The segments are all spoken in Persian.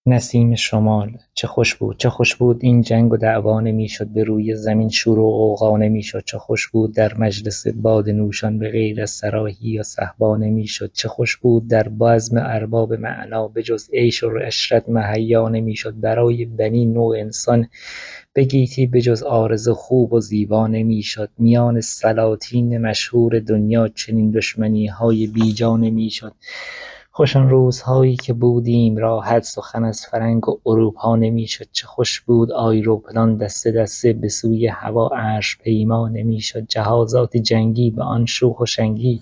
نسیم شمال چه خوش بود، چه خوش بود این جنگ و دعوا نمیشد، به روی زمین شور و غوغا نمیشد. چه خوش بود در مجلس باده نوشان، به غیر از صراحی یا صهبا نمیشد. چه خوش بود در بزم ارباب معنا، به جز عیش و عشرت مهیا نمیشد. برای بنی نوع انسان به گیتی به جز آرزو خوب و زیبا نمیشد. میان سلاطین مشهور دنیا چنین دشمنی های بیجا نمیشد. خوش آن روزهایی که بودیم راحت، سخن از فرنگ و اروپا نمیشد. چه خوش بود آیروپلان دسته دسته، به سوی هوا عرش پیما نمیشد. جهازات جنگی به آن شوخ و شنگی،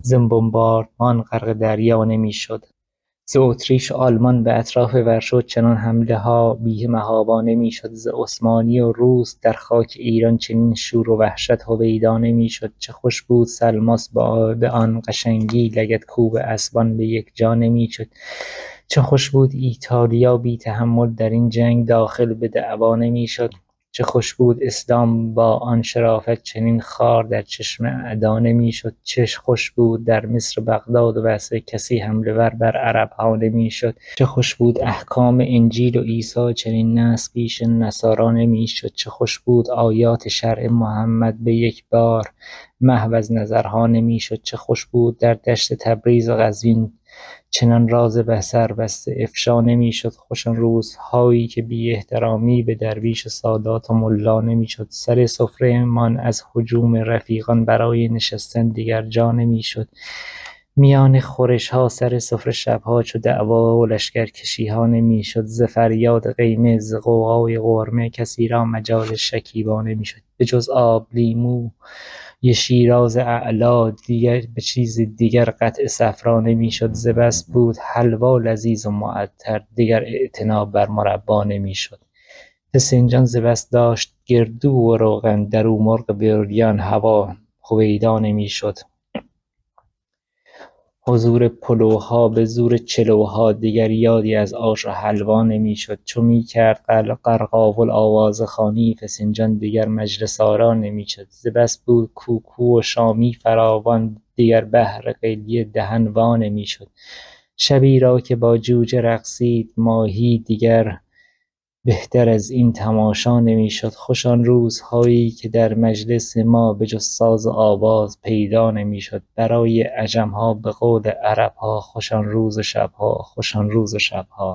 ز بمباردمان غرق دریا نمیشد. ز اتریش و آلمان به اطراف ورشو چنان حمله ها بی محابا نمیشد. ز عثمانی و روس در خاک ایران چنین شور و وحشت هویدا نمیشد. چه خوش بود سلماس به آن قشنگی، لگدکوب اسبان به یک جا نمیشد. چه خوش بود ایتالیا بی تحمل، در این جنگ داخل به دعوا نمیشد. چه خوش بود اسلام با آن شرافت، چنین خار در چشم اعدا نمیشد. چه خوش بود در مصر بغداد و بصره، کسی حمله ور بر عربها نمیشد. چه خوش بود احکام انجیل و عیسی، چنین نصب پیش نصارا نمیشد. چه خوش بود آیات شرع محمد، به یک بار محو از نظرها نمیشد. چه خوش بود در دشت تبریز و قزوین، چنان راز بصر بسته افشا نمیشد. خوش آن روزهایی که بی احترامی به درویش و سادات و ملا نمیشد. سر سفره مان از هجوم رفیقان، برای نشستن دیگر جا نمیشد. میان خورش ها سر سفره شبها، چو دعوا و لشکرکشی ها نمیشد. ز فریاد قیمه ز غوغای قرمه، کسی را مجال شکیبا نمیشد. به جز آب لیمو ی شیراز اعلی، دیگر به چیز دیگر قطع صفرا نمیشد. ز بس بود حلوا لذیذ و معطر، دیگر اعتنا بر مربا نمیشد. فسنجان ز بس داشت گردو و روغن، در او مرغ بریان هوا هویدا نمیشد. حضور پلوها به زور چلوها، دیگر یادی از آش و حلوا نمیشد. چو میکرد قرقاول آوازخوانی، فسنجان دیگر مجلس آرا نمیشد. ز بس بود کوکو و شامی فراوان، دیگر بهر قلیه دهن وا نمیشد. شبی را که با جوجه رقصید ماهی، دیگر بهتر از این تماشا نمیشد. خوش آن روزهایی که در مجلس ما، به جز ساز و آواز پیدا نمیشد. برای عجمها به قول عربها، خوش آن روز و شبها، خوش آن روز و شبها.